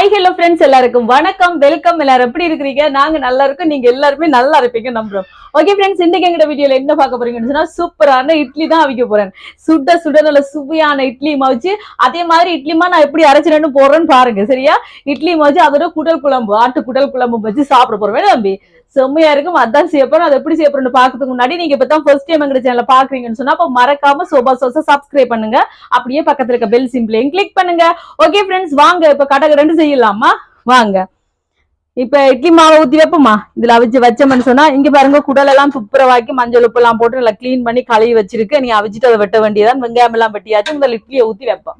Hi hello friends, எல்லாருக்கும் வணக்கம், welcome. எல்லாரும் எப்படி இருக்கிறீங்க? நாங்க நல்லா இருக்கோம், நீங்க எல்லாருமே நல்லா இருப்பீங்க நம்புறோம். ஓகே ஃப்ரெண்ட்ஸ், இன்னைக்கு எங்க வீடியோல என்ன பார்க்க போறீங்கன்னு சொன்னா சூப்பரான இட்லி தான் அவிக்க போறேன். சுட சுட நல்ல சுவையான இட்லி மாவுச்சு. அதே மாதிரி இட்லிமா நான் எப்படி அரைச்சிட்டு போறேன்னு பாருங்க. சரியா? இட்லி மாவுச்சு, அதோட குடல் குழம்பு, ஆட்டு குடல் குழம்பு வச்சு சாப்பிட போறேன் தம்பி. செம்மையா இருக்கும். அதான் செய்ய போறோம். அதை எப்படி செய்ய போறோம்னு பாக்கிறதுக்கு முன்னாடி நீங்க இப்பதான் ஃபர்ஸ்ட் டைம் எங்க சேனல பாக்குறீங்கன்னு சொன்னா அப்ப மறக்காம சோபா சோசா சப்ஸ்கிரைப் பண்ணுங்க. அப்படியே பக்கத்துல இருக்க பெல் சிம்பிளையும் கிளிக் பண்ணுங்க. ஓகே ஃப்ரெண்ட்ஸ், வாங்க இப்ப கடகடன்னு செய்யலாமா? வாங்க. இப்ப இட்லி மாவை ஊத்தி வைப்போமா? இதுல அவிச்சு வச்சோம்னு சொன்னா இங்க பாருங்க, குடல் எல்லாம் துப்புரவாக்கி மஞ்சள் உப்பு எல்லாம் போட்டு நல்லா கிளீன் பண்ணி கழுவி வச்சிருக்கு. நீ அவிச்சிட்டு அதை வெட்ட வேண்டியதான். வெங்காயம் எல்லாம் வெட்டியாச்சு. முதல்ல இட்லியை ஊத்தி வைப்போம்.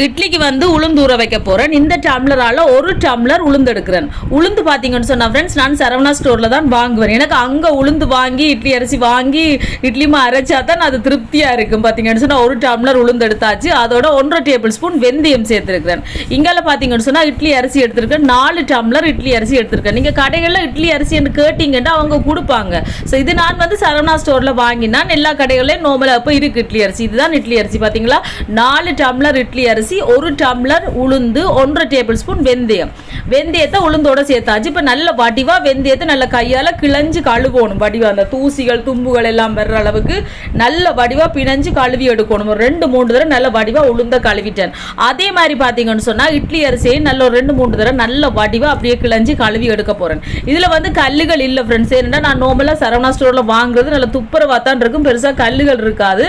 இட்லிக்கு வந்து உளுந்து ஊற வைக்க போறேன். இந்த டம்ளரால ஒரு டம்ளர் உளுந்து எடுக்கிறேன். உளுந்து பாத்தீங்கன்னு சொன்னா ஃப்ரெண்ட்ஸ், நான் சரவணா ஸ்டோர்ல தான் வாங்குவேன். எனக்கு அங்க உளுந்து வாங்கி இட்லி அரிசி வாங்கி இட்லிமா அரைச்சா தான் அது திருப்தியா இருக்கும். பாத்தீங்கன்னு சொன்னா ஒரு டம்ளர் உளுந்து எடுத்தாச்சு. அதோட 1.5 டேபிள் ஸ்பூன் வெந்தயம் சேர்த்திருக்கிறேன். இங்கால பாத்தீங்கன்னு சொன்னா இட்லி அரிசி எடுத்திருக்கேன். 4 டம்ளர் இட்லி அரிசி எடுத்திருக்கேன். நீங்க கடைகள்ல இட்லி அரிசி கேட்டீங்கன்னா அவங்க கொடுப்பாங்க. ஸோ இது நான் வந்து சரவணா ஸ்டோர்ல வாங்கினான். எல்லா கடைகளையும் நோமலா இப்போ இருக்கு இட்லி அரிசி. இதுதான் இட்லி அரிசி. பாத்தீங்களா? 4 டம்ளர் இட்லி அரிசி, 1 டம்ளர் உளுந்து, 1.5 டேபிள் ஸ்பூன் வெந்தயம். வெந்தயத்தை உளுந்தோட சேர்த்தாச்சு. இப்ப நல்ல வடிவா வெந்தயத்தை நல்ல கையால கிளஞ்சு கழுவணும். வடிவா அந்த தூசிகள் தும்புகள் எல்லாம் வர்ற அளவுக்கு நல்ல வடிவா பிணைஞ்சு கழுவி எடுக்கணும். ஒரு 2-3 தடவை நல்ல வடிவா உளுந்த கழுவிட்டேன். அதே மாதிரி பாத்தீங்கன்னு சொன்னா இட்லி அரிசியை நல்ல ஒரு 2-3 தடவை நல்ல வடிவா அப்படியே கிளஞ்சு கழுவி எடுக்க போறேன். இதுல வந்து கல்லுகள் இல்ல ஃப்ரெண்ட்ஸ். ஏன்னா நான் நார்மலா சரவணா ஸ்டோர்ல வாங்குறது நல்ல துப்புரவா தான் இருக்கும். பெருசா கல்லுகள் இருக்காது.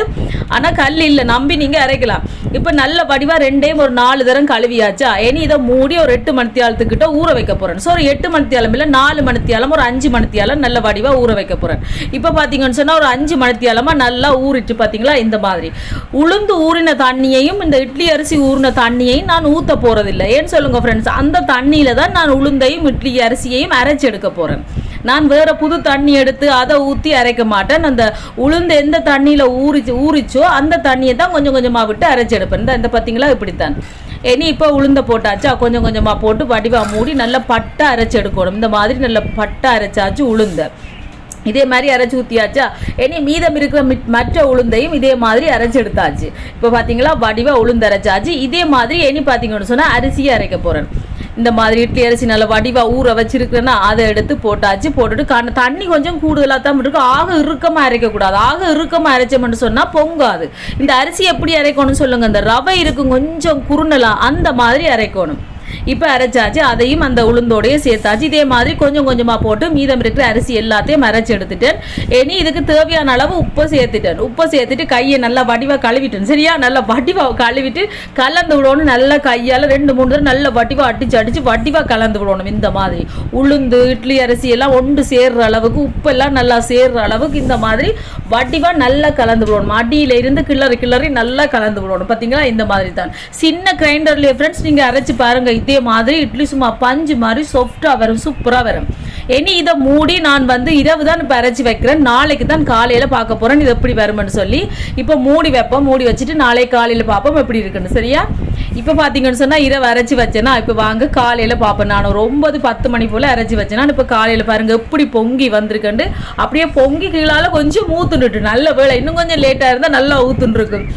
ஆனா கல் இல்ல, நம்பி நீங்க அரைக்கலாம். இப்ப நல்ல வடிவா ரெண்டையும் ஒரு 4 தரம் கழுவியாச்சா? இனி இதை மூடி ஒரு 8 மணித்தியாலத்துக்கிட்ட ஊற வைக்க போறேன். ஸோ ஒரு 8 மணித்தியாலம் இல்ல 4 மணித்தியாலம், ஒரு 5 மணித்தியாலம் நல்ல வடிவா ஊற வைக்க போறேன். இப்ப பாத்தீங்கன்னு சொன்னா ஒரு 5 மணித்தியாலமா நல்லா ஊறிட்டு பாத்தீங்களா? இந்த மாதிரி உளுந்து ஊறின தண்ணியையும் இந்த இட்லி அரிசி ஊறின தண்ணியையும் நான் ஊத்த போறதில்லை. ஏன்னு சொல்லுங்க ஃப்ரெண்ட்ஸ், அந்த தண்ணியில தான் நான் உளுந்தையும் இட்லி அரிசியையும் அரைச்சு எடுக்க போறேன். நான் வேற புது தண்ணி எடுத்து அதை ஊற்றி அரைக்க மாட்டேன். அந்த உளுந்து எந்த தண்ணியில ஊறிச்சோ அந்த தண்ணியை தான் கொஞ்சம் கொஞ்சமா விட்டு அரைச்சு எடுப்பேன். இந்த பார்த்தீங்களா? இப்படித்தான். இனி இப்போ உளுந்த போட்டாச்சா? கொஞ்சம் கொஞ்சமா போட்டு வடிவா மூடி நல்லா பட்டை அரைச்சு எடுக்கணும். இந்த மாதிரி நல்ல பட்டை அரைச்சாச்சு உளுந்த. இதே மாதிரி அரைச்சி ஊற்றியாச்சா? இனி மீதம் இருக்கிற மற்ற உளுந்தையும் இதே மாதிரி அரைச்சி எடுத்தாச்சு. இப்போ பார்த்தீங்களா? வடிவா உளுந்து அரைச்சாச்சு. இதே மாதிரி இனி பார்த்தீங்கன்னு சொன்னால் அரிசியை அரைக்க போகிறேன். இந்த மாதிரி இட்லி அரிசி நல்லா வடிவா ஊற வச்சிருக்கிறேன்னா அதை எடுத்து போட்டாச்சு. போட்டுட்டு தண்ணி கொஞ்சம் கூடுதலாக தான் இருக்கும். ஆக இறுக்கமாக அரைக்கக்கூடாது. ஆக இறுக்கமாக அரைச்சோம்னு சொன்னால் பொங்காது. இந்த அரிசி எப்படி அரைக்கணும்னு சொல்லுங்க. இந்த ரவை இருக்கும் கொஞ்சம் குறுநலாம், அந்த மாதிரி அரைக்கணும். இப்போ அரைச்சாச்சு. அதையும் அந்த உளுந்தோடையே சேர்த்தாச்சு. இதே மாதிரி கொஞ்சம் கொஞ்சமாக போட்டு மீதம் இருக்கிற அரிசி எல்லாத்தையும் அரைச்சி எடுத்துட்டேன். இனி இதுக்கு தேவையான அளவு உப்பை சேர்த்துட்டேன். உப்பை சேர்த்துட்டு கையை நல்லா வடிவாக கழுவிட்டேன். சரியா? நல்லா வடிவாக கழுவிட்டு கலந்து விடணும். நல்லா கையால் 2-3 தடவை நல்ல வடிவாக அடிச்சு வடிவாக கலந்து விடணும். இந்த மாதிரி உளுந்து இட்லி அரிசி எல்லாம் ஒன்று சேர்ற அளவுக்கு, உப்பெல்லாம் நல்லா சேர்ற அளவுக்கு இந்த மாதிரி வடிவாக நல்லா கலந்து விடணும். அடியில இருந்து கிளறி நல்லா கலந்து விடணும். பார்த்தீங்களா? இந்த மாதிரி தான். சின்ன கிரைண்டர்லேயே ஃப்ரெண்ட்ஸ் நீங்கள் அரைச்சி பாருங்க. இதே மாதிரி இட்லி சும்மா பஞ்சு மாதிரி சாஃப்டா வரும், சூப்பரா வரும். இனி இதை மூடி நான் வந்து இரவு தான் இப்போ அரைச்சி வைக்கிறேன். நாளைக்கு தான் காலையில பார்க்க போறேன் இது எப்படி வரும்னு சொல்லி. இப்போ மூடி வைப்போம். மூடி வச்சுட்டு நாளைக்கு காலையில பார்ப்போம் எப்படி இருக்குன்னு. சரியா? இப்போ பார்த்தீங்கன்னு சொன்னா இரவு அரைச்சி வச்சேன்னா இப்போ வாங்க காலையில பார்ப்பேன். நான் ஒரு 9-10 மணி போல அரைச்சி வச்சேன்னா இப்போ காலையில பாருங்க எப்படி பொங்கி வந்திருக்கேன். அப்படியே பொங்கி கீழால கொஞ்சம் ஊத்துட்டு, நல்ல வேலை இன்னும் கொஞ்சம் லேட்டா இருந்தா நல்லா ஊத்துன்னு இருக்கும்.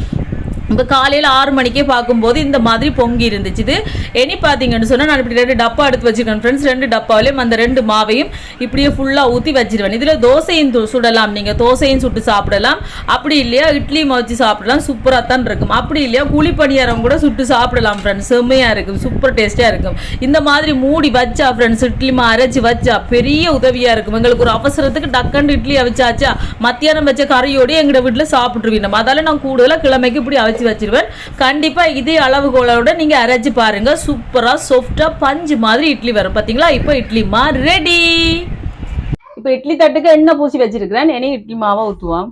இப்போ காலையில் 6 மணிக்கே பார்க்கும்போது இந்த மாதிரி பொங்கி இருந்துச்சு. இது இனி பார்த்தீங்கன்னு சொன்னால் நான் இப்படி 2 டப்பா எடுத்து வச்சுருக்கேன் ஃப்ரெண்ட்ஸ். 2 டப்பாவிலையும் அந்த 2 மாவையும் இப்படியே ஃபுல்லாக ஊற்றி வச்சிருவேன். இதில் தோசையும் சுடலாம். நீங்கள் தோசையும் சுட்டு சாப்பிடலாம். அப்படி இல்லையா இட்லியும் வச்சு சாப்பிடலாம். சூப்பராக தான் இருக்கும். அப்படி இல்லையா குழி பணியாரம் கூட சுட்டு சாப்பிடலாம் ஃப்ரெண்ட்ஸ். செம்மையாக இருக்கும், சூப்பர் டேஸ்ட்டாக இருக்கும். இந்த மாதிரி மூடி வச்சா ஃப்ரெண்ட்ஸ், இட்லிமா அரைச்சி வச்சா பெரிய உதவியாக இருக்கும். எங்களுக்கு ஒரு அவசரத்துக்கு டக்குன்னு இட்லி அவிச்சாச்சா மத்தியானம் வச்ச கறியோடு எங்களோட வீட்டில் சாப்பிட்டுருவீங்க. அதால நான் கூடுதலாக கிழமைக்கு இப்படி வச்சிருவேன். கண்டிப்பா இதே அளவுகளோட நீங்க அரைச்சு பாருங்க. சூப்பரா சாஃப்டா பஞ்சு மாதிரி இட்லி வரும். பாத்தீங்களா? இப்போ இட்லி மா ரெடி. இப்போ இட்லி தட்டுக்கு எண்ணெய் பூசி வச்சிருக்கிறேன். இனி இட்லி மாவை ஊத்துவோம்.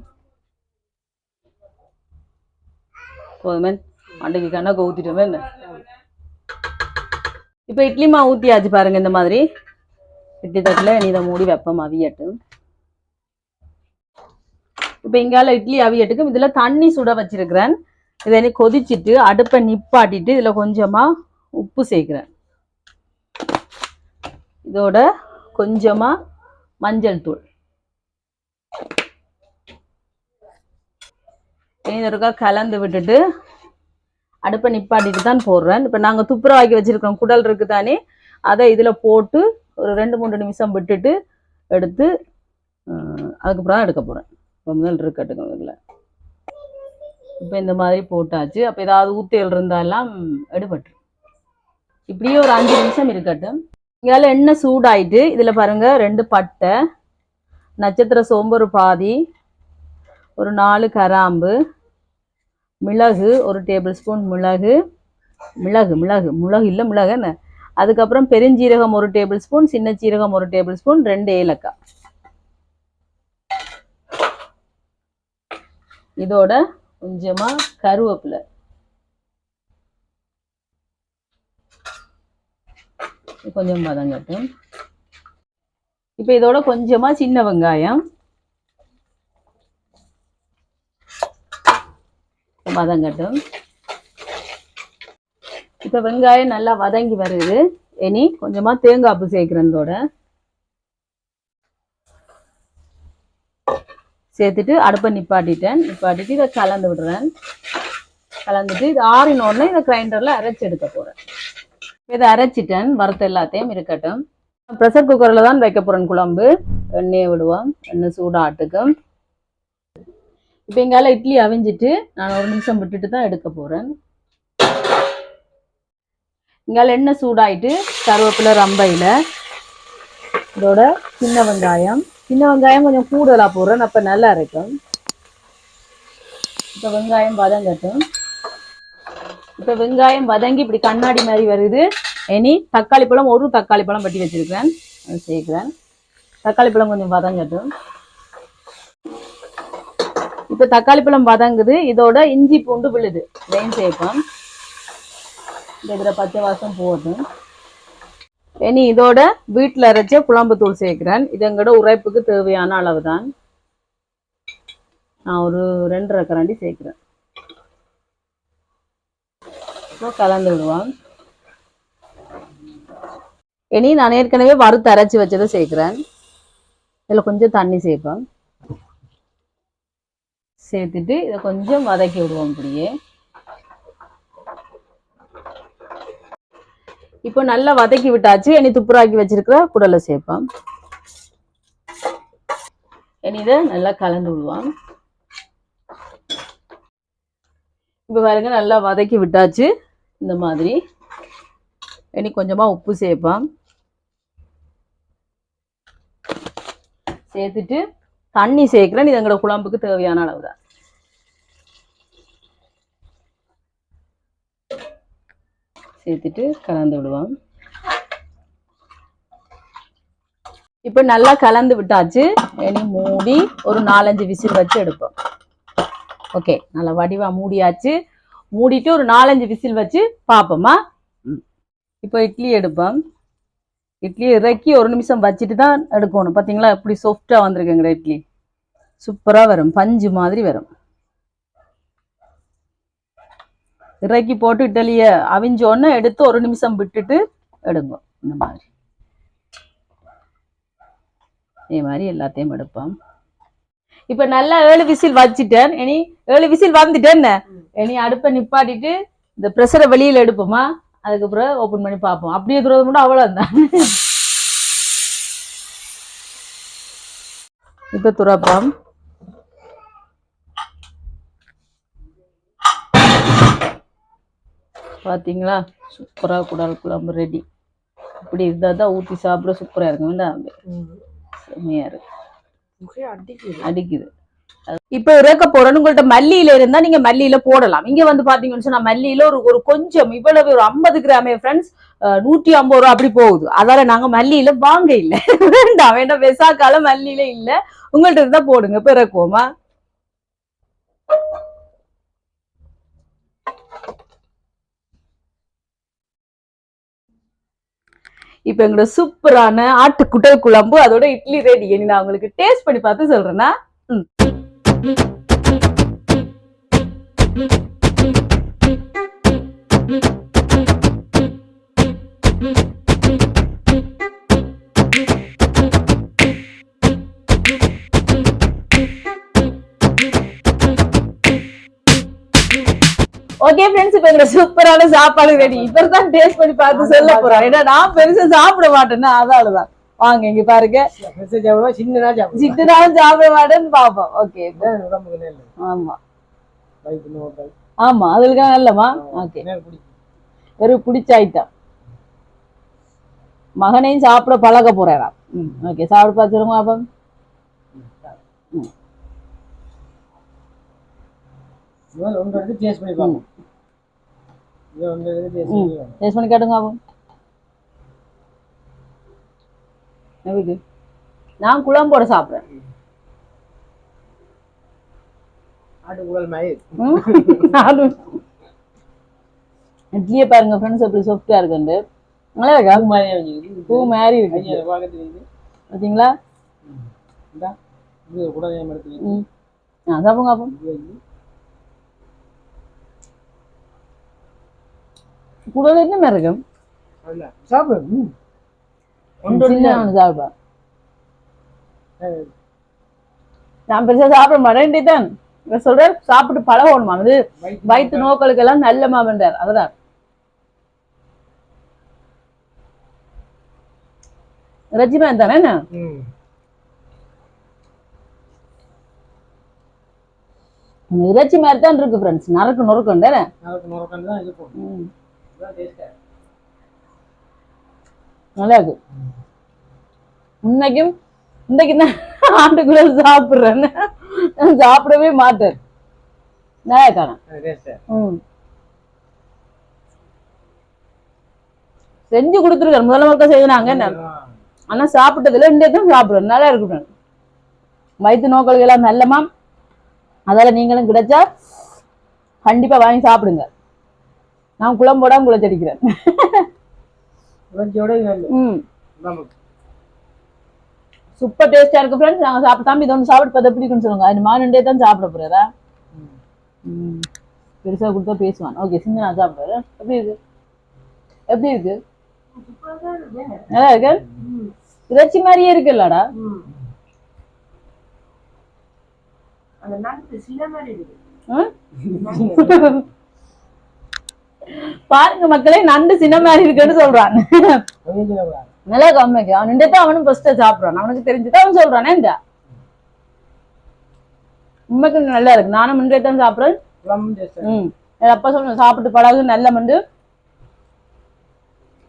போதுமே, அன்றைக்கு கணக்கு ஊத்திட்டோமே. இப்போ இட்லி மாவு ஊத்தியாச்சு பாருங்க. இந்த மாதிரி இட்லி தட்டுல இனி இதை மூடி வைப்போம் அவியட்டு. இப்போ இங்கால இட்லி அவியட்டுக்கும் இதுல தண்ணி சுட வச்சிருக்கிறேன். இதை கொதிச்சுட்டு அடுப்பை நிப்பாட்டிட்டு இதுல கொஞ்சமா உப்பு சேர்க்கிறேன். இதோட கொஞ்சமா மஞ்சள் தூள். இதற்கா கலந்து விட்டுட்டு அடுப்பை நிப்பாட்டிட்டு தான் போடுறேன். இப்போ நாங்கள் துப்புரவாக்கி வச்சிருக்கோம் குடல் இருக்கு தானே, அதை இதில் போட்டு ஒரு 2-3 நிமிஷம் விட்டுட்டு எடுத்து அதுக்கப்புறம் தான் எடுக்க போகிறேன். இப்போ முதல் இருக்கட்டுங்க இதில். இப்போ இந்த மாதிரி போட்டாச்சு. அப்போ ஏதாவது ஊற்றியல் இருந்தாலாம் எடுபட்டு இப்படியே ஒரு 5 நிமிஷம் இருக்கட்டும். இங்கால எண்ணெய் சூடாயிட்டு இதில் பாருங்கள் 2 பட்டை, நட்சத்திர சோம்பு ஒரு பாதி, ஒரு 4 கிராம்பு, மிளகு ஒரு டேபிள் ஸ்பூன் மிளகு இல்லை மிளகு என்ன, அதுக்கப்புறம் பெருஞ்சீரகம் ஒரு டேபிள் ஸ்பூன், சின்ன சீரகம் ஒரு டேபிள் ஸ்பூன், 2 ஏலக்காய். இதோட கொஞ்சமா கருவேப்பிலை, கொஞ்சம் வதங்கட்டும். இப்போ இதோட கொஞ்சமா சின்ன வெங்காயம் வதங்கட்டும். இப்போ வெங்காயம் நல்லா வதங்கி வருது. இனி கொஞ்சமா தேங்காய் பூ சேர்க்கிறேன். இதோட சேர்த்துட்டு அடுப்பை நிப்பாட்டிட்டு இதை கலந்து விடுறேன். கலந்துட்டு இது ஆறினோடனே இதை கிரைண்டர்ல அரைச்சி எடுக்க போறேன். இதை அரைச்சிட்டேன். வறுத்த எல்லாத்தையும் இருக்கட்டும். ப்ரெஷர் குக்கர்ல தான் வைக்க போறேன் குழம்பு. எண்ணெயை விடுவோம். எண்ணெய் சூடாட்டுக்கும். இப்போ எங்கால இட்லி அவிஞ்சிட்டு நான் 1 நிமிஷம் விட்டுட்டு தான் எடுக்க போறேன். இங்கால எண்ணெய் சூடாயிட்டு கருவேப்பிலை, ரம்பையில இதோட சின்ன வெங்காயம் கொஞ்சம் கூடுதலா போடுறேன். அப்ப நல்லா இருக்கும். இப்போ வெங்காயம் வதங்கட்டும். இப்போ வெங்காயம் வதங்கி இப்படி கண்ணாடி மாதிரி வருது. இனி தக்காளி பழம், ஒரு தக்காளி பழம் வெட்டி வச்சிருக்கிறேன், அது சேர்க்கிறேன். தக்காளி பழம் கொஞ்சம் வதங்கட்டும். இப்போ தக்காளி பழம் வதங்குது. இதோட இஞ்சி பூண்டு விழுது, இதையும் சேர்ப்போம். இதில் பச்சை வாசம் போதும். இனி இதோட வீட்டில் அரைச்ச குழம்பு தூள் சேர்க்கிறேன். இது எங்களோட உரைப்புக்கு தேவையான அளவு தான். நான் ஒரு 2.5 கரண்டி சேர்க்கிறேன். கலந்து விடுவோம். இனி நான் ஏற்கனவே வறுத்து அரைச்சி வச்சதை சேர்க்கிறேன். இதில் கொஞ்சம் தண்ணி சேர்ப்பேன். சேர்த்துட்டு இதை கொஞ்சம் வதக்கி விடுவோம். இப்படியே இப்போ நல்லா வதக்கி விட்டாச்சு. இனி துப்புராக்கி வச்சிருக்கிற குடலை சேர்ப்போம். இனி இதை நல்லா கலந்து விடுவோம். இப்போ பாருங்க நல்லா வதக்கி விட்டாச்சு. இந்த மாதிரி இனி கொஞ்சமா உப்பு சேர்ப்போம். சேர்த்துட்டு தண்ணி சேர்க்கிறேன். இது எங்களோட குழம்புக்கு தேவையான அளவு தான். சேர்த்துட்டு கலந்து விடுவோம். இப்போ நல்லா கலந்து விட்டாச்சு. இனி மூடி ஒரு 4-5 விசில் வச்சு எடுப்போம். ஓகே, நல்லா வடிவா மூடியாச்சு. மூடிட்டு ஒரு 4-5 விசில் வச்சு பார்ப்போமா. இப்போ இட்லி எடுப்போம். இட்லி இறக்கி 1 நிமிஷம் வச்சுட்டு தான் எடுக்கணும். பார்த்தீங்களா எப்படி சாஃப்டா வந்திருக்குங்கிற இட்லி. சூப்பரா வரும், பஞ்சு மாதிரி வரும். இறக்கி போட்டு இட்லிய அவிஞ்சோன்னு எடுத்து 1 நிமிஷம் விட்டுட்டு எடுங்க. இந்த மாதிரி இதே மாதிரி எல்லாத்தையும் எடுப்போம். இப்ப நல்லா 7 விசில் வச்சுட்டேன். இனி 7 விசில் வந்துட்டேன். இனி அடுப்பை நிப்பாட்டிட்டு இந்த ப்ரெஷரை வெளியில எடுப்போமா, அதுக்கப்புறம் ஓபன் பண்ணி பார்ப்போம். அப்படியே துறது மட்டும் அவ்வளவுதான். இப்ப துறப்போம். பாத்தீங்களா, சூப்பரா குடல் குழம்பு ரெடி. இப்படி இருந்தா தான் ஊற்றி சாப்பிட சூப்பரா இருக்கும். செம்மையா இருக்கு, அடிக்குது. இப்ப இறக்க போறேன்னு உங்கள்ட்ட மல்லியில இருந்தா நீங்க மல்லியில போடலாம். இங்க வந்து பாத்தீங்கன்னு சொன்னா மல்லியில ஒரு கொஞ்சம் இவ்வளவு ஒரு 50 கிராமே ஃப்ரெண்ட்ஸ் 150 ரூபா அப்படி போகுது. அதால நாங்க மல்லியில வாங்க இல்ல. வேண்டாம் வேண்டாம், வெசாக்கால மல்லியில இல்ல. உங்கள்ட்ட இருந்தா போடுங்க. இப்ப இறக்குவோமா. இப்ப எங்களோட சூப்பரான ஆட்டுக்குட்டல் குழம்பு அதோட இட்லி ரெடி. இனி நான் உங்களுக்கு டேஸ்ட் பண்ணி பார்த்து சொல்றேன்னா. ஓகே ஃப்ரெண்ட்ஸ், இப்ப எங்க சூப்பரான சாப்பாடு ரெடி. இப்பதான் டேஸ்ட் பண்ணி பார்த்து சொல்ல போறோம். ஏன்னா நான் பெருசா சாப்பிட மாட்டேன்னா அதனாலதான். வாங்க இங்க பாருங்க, சின்னதாவும் சாப்பிட மாட்டேன்னு பாப்போம். ஓகே, ஆமா ஆமா, அதுக்காக நல்லமா. ஓகே, வெறும் பிடிச்ச ஐட்டம். மகனையும் சாப்பிட பழக போறேன். ஓகே, சாப்பிட பார்த்துருங்க அப்ப. டேஸ்ட் பண்ணி காட்டுங்க அப்ப. நான் குழம்போட சாப்பிடுறேன். இட்லியே பாருங்க ஃப்ரெண்ட்ஸ், எப்படி சாஃப்டா இருக்குண்டு. நல்லா இருக்கா? பூ மாதிரி இருக்கு பாத்தீங்களா? சாப்பிடுங்க அப்போ. குடல் என்ன மாதிரி இருக்கும்? சாப்பிடுவேன். நான் பெருசா சாப்பிட மாட்டேன். சொல்றேன் சாப்பிட்டு பழகணுமா, அது வயிற்று நோக்களுக்கு எல்லாம் நல்ல மாமன்றார். அதுதான் ரஜிமேன் தானே. என்ன இறைச்சி மாதிரி தான் இருக்கு ஃப்ரெண்ட்ஸ். நறுக்கு நொறுக்குண்டு நல்லா இருக்கு. இன்னைக்கு தான் ஆண்டுக்குள்ள சாப்பிடுறேன். சாப்பிடவே மாட்டேன். நல்லா காணும். செஞ்சு கொடுத்துருக்காரு, முதல்ல மக்கள் செய்யறாங்க. ஆனா சாப்பிட்டதுல இந்த தான் சாப்பிடுறேன். நல்லா இருக்கட்டும். வயிற்று நோக்களுக்கு எல்லாம் நல்லமா. அதால நீங்களும் கிடைச்சா கண்டிப்பா வாங்கி சாப்பிடுங்க. நான் குழம்போட குழச்சடிக்கிறேன். சூப்பர் டேஸ்டா இருக்கு ஃப்ரெண்ட்ஸ். நாங்க சாப்பிட்டாம இது ஒன்று சாப்பிட்டு பார்த்து எப்படி இருக்குன்னு சொல்லுங்க. அது மானண்டே தான் சாப்பிட போறாரா? பெருசா கொடுத்தா பேசுவான். ஓகே, சின்ன நான் சாப்பிடுறேன். எப்படி இருக்கு? எப்படி இருக்கு? நல்லா இருக்கு. இறைச்சி மாதிரியே இருக்குல்லடா. பாருங்க மக்களே, நண்டு சின்ன மாதிரி இருக்குன்னு சொல்றான். நல்லா கம்மிக்கு அவன் நின்றுதான் அவனும் ஃபர்ஸ்ட் சாப்பிடுறான். அவனுக்கு தெரிஞ்சுதான் அவன் சொல்றானே. இந்த உண்மைக்கு நல்லா இருக்கு. நானும் முன்னே தான் சாப்பிடுறேன். அப்பா சொல்ல சாப்பிட்டு பழகு நல்ல மண்டு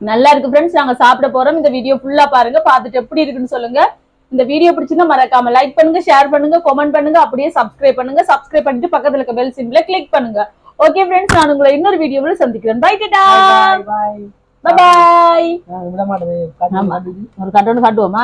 நல்லா இருக்கு ஃப்ரெண்ட்ஸ். நாங்க சாப்பிட போறோம். இந்த வீடியோ ஃபுல்லா பாருங்க, பார்த்துட்டு எப்படி இருக்குன்னு சொல்லுங்க. இந்த வீடியோ பிடிச்சிருந்தா மறக்காம லைக் பண்ணுங்க, ஷேர் பண்ணுங்க, கமெண்ட் பண்ணுங்க, அப்படியே சப்ஸ்கிரைப் பண்ணுங்க. சப்ஸ்கிரைப் பண்ணிட்டு பக்கத்துல இருக்க பெல் சிம்பிளை கிளிக் பண்ணுங்க. ஓகே ஃப்ரெண்ட்ஸ், நான் உங்களை இன்னொரு வீடியோல சந்திக்கிறேன். Bye tata, bye bye. ஒரு கட்டோன்னு காட்டுவோமா?